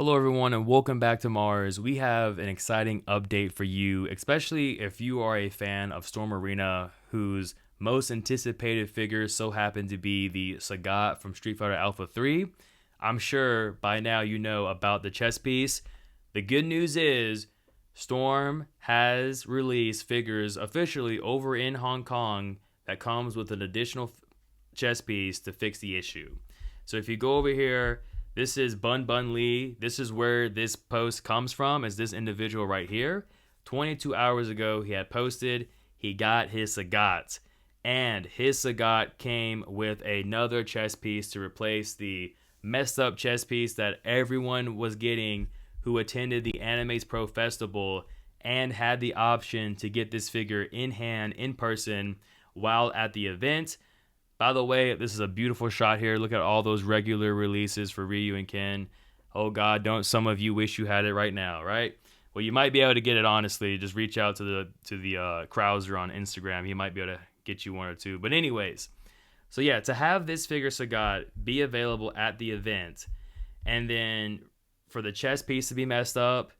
Hello, everyone, and welcome back to Mars. We have an exciting update for you, especially if you are a fan of Storm Arena, whose most anticipated figure so happened to be the Sagat from Street Fighter Alpha 3. I'm sure by now you know about the chess piece. The good news is Storm has released figures officially over in Hong Kong that comes with an additional chess piece to fix the issue. So if you go over here, this is Bun Bun Lee. This is where this post comes from, is this individual right here. 22 hours ago, he had posted, he got his Sagat. And his Sagat came with another chess piece to replace the messed up chess piece that everyone was getting who attended the Anime's Pro Festival and had the option to get this figure in hand, in person, while at the event. By the way, this is a beautiful shot here. Look at all those regular releases for Ryu and Ken. Oh God, don't some of you wish you had it right now, right? Well, you might be able to get it honestly. Just reach out to the Krauser on Instagram. He might be able to get you one or two. But anyways, so yeah, to have this figure Sagat be available at the event, and then for the chess piece to be messed up,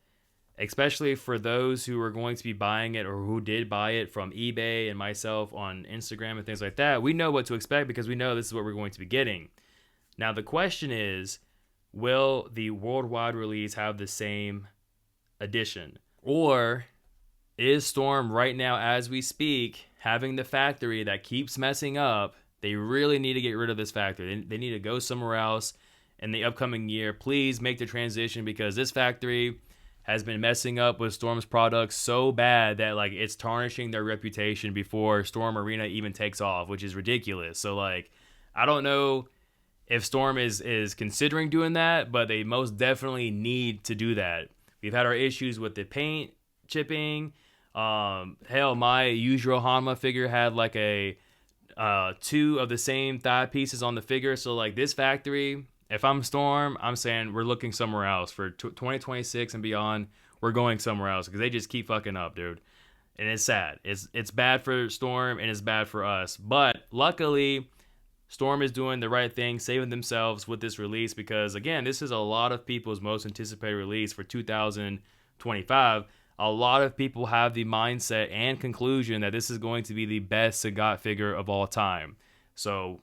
especially for those who are going to be buying it or who did buy it from eBay and myself on Instagram and things like that, we know what to expect because we know this is what we're going to be getting. Now, the question is, will the worldwide release have the same edition? Or is Storm right now, as we speak, having the factory that keeps messing up? They really need to get rid of this factory. They need to go somewhere else in the upcoming year. Please make the transition because this factory has been messing up with Storm's products so bad that like it's tarnishing their reputation before Storm Arena even takes off, which is ridiculous. So like, I don't know if Storm is considering doing that, but they most definitely need to do that. We've had our issues with the paint chipping. Hell, my usual Hanma figure had like a two of the same thigh pieces on the figure. So like this factory, if I'm Storm, I'm saying we're looking somewhere else for 2026 and beyond. We're going somewhere else because they just keep fucking up, dude. And it's sad. It's bad for Storm and it's bad for us. But luckily, Storm is doing the right thing, saving themselves with this release because, again, this is a lot of people's most anticipated release for 2025. A lot of people have the mindset and conclusion that this is going to be the best Sagat figure of all time. So,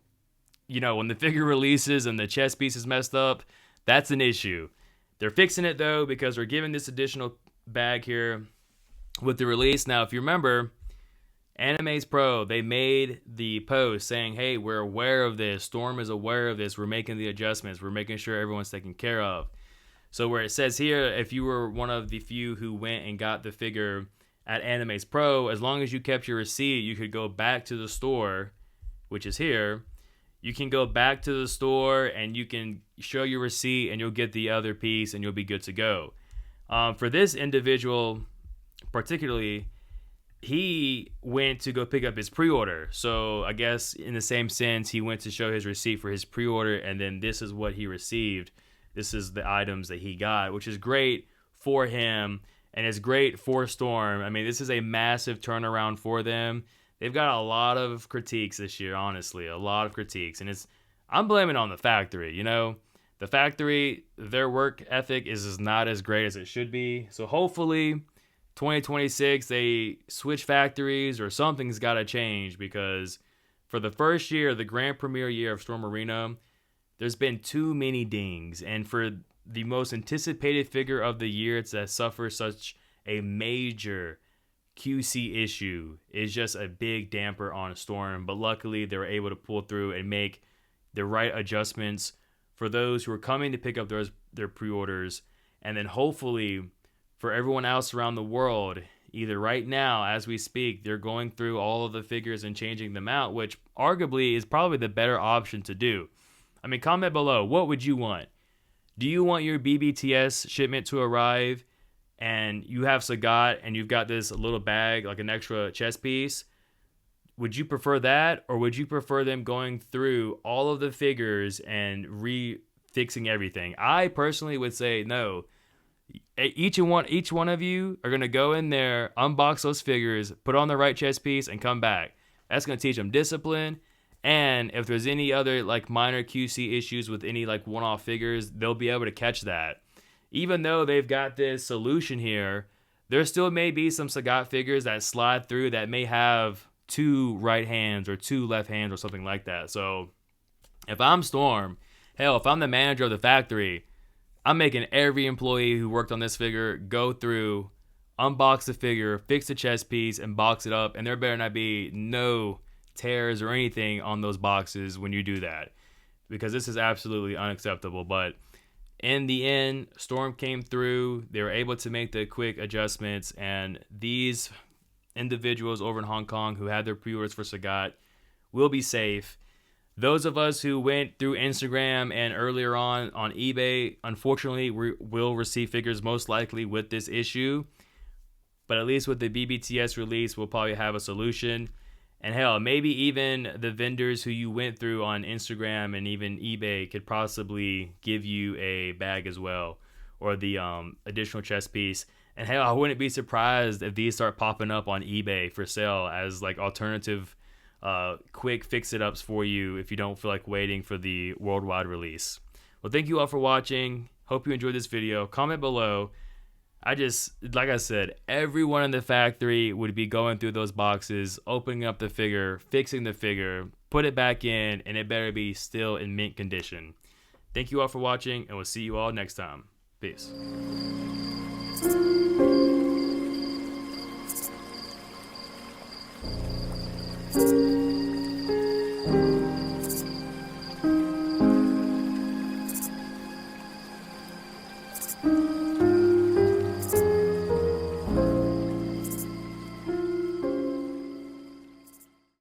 you know, when the figure releases and the chess piece is messed up, that's an issue. They're fixing it, though, because they're giving this additional bag here with the release. Now, if you remember, Anime's Pro, they made the post saying, hey, we're aware of this. Storm is aware of this. We're making the adjustments. We're making sure everyone's taken care of. So where it says here, if you were one of the few who went and got the figure at Anime's Pro, as long as you kept your receipt, you could go back to the store, which is here. You can go back to the store and you can show your receipt and you'll get the other piece and you'll be good to go. For this individual particularly, he went to go pick up his pre-order. So I guess in the same sense, he went to show his receipt for his pre-order and then this is what he received. This is the items that he got, which is great for him and it's great for Storm. I mean, this is a massive turnaround for them. They've got a lot of critiques this year, honestly, a lot of critiques. And I'm blaming on the factory, you know. The factory, their work ethic is not as great as it should be. So hopefully 2026, they switch factories or something's got to change because for the first year, the grand premiere year of Storm Arena, there's been too many dings. And for the most anticipated figure of the year to suffer such a major QC issue is just a big damper on Storm, but luckily they were able to pull through and make the right adjustments for those who are coming to pick up their pre-orders, and then hopefully for everyone else around the world, either right now as we speak, they're going through all of the figures and changing them out, which arguably is probably the better option to do. I mean, comment below, what would you want? Do you want your BBTS shipment to arrive and you have Sagat and you've got this little bag, like an extra chess piece? Would you prefer that, or would you prefer them going through all of the figures and refixing everything? I personally would say no. Each one of you are going to go in there, unbox those figures, put on the right chess piece, and come back. That's going to teach them discipline. And if there's any other like minor QC issues with any like one-off figures, they'll be able to catch that. even though they've got this solution here, there still may be some Sagat figures that slide through that may have two right hands or two left hands or something like that. So if I'm Storm, hell, if I'm the manager of the factory, I'm making every employee who worked on this figure go through, unbox the figure, fix the chest piece, and box it up. And there better not be no tears or anything on those boxes when you do that, because this is absolutely unacceptable. But in the end, Storm came through. They were able to make the quick adjustments, and these individuals over in Hong Kong who had their pre-orders for Sagat will be safe. Those of us who went through Instagram and earlier on eBay, unfortunately, we will receive figures most likely with this issue. But at least with the BBTS release, we'll probably have a solution. And hell, maybe even the vendors who you went through on Instagram and even eBay could possibly give you a bag as well, or the additional chest piece. And hell, I wouldn't be surprised if these start popping up on eBay for sale as like alternative quick fix-it-ups for you if you don't feel like waiting for the worldwide release. Well, thank you all for watching. Hope you enjoyed this video. Comment below. Like I said, everyone in the factory would be going through those boxes, opening up the figure, fixing the figure, put it back in, and it better be still in mint condition. Thank you all for watching, and we'll see you all next time. Peace.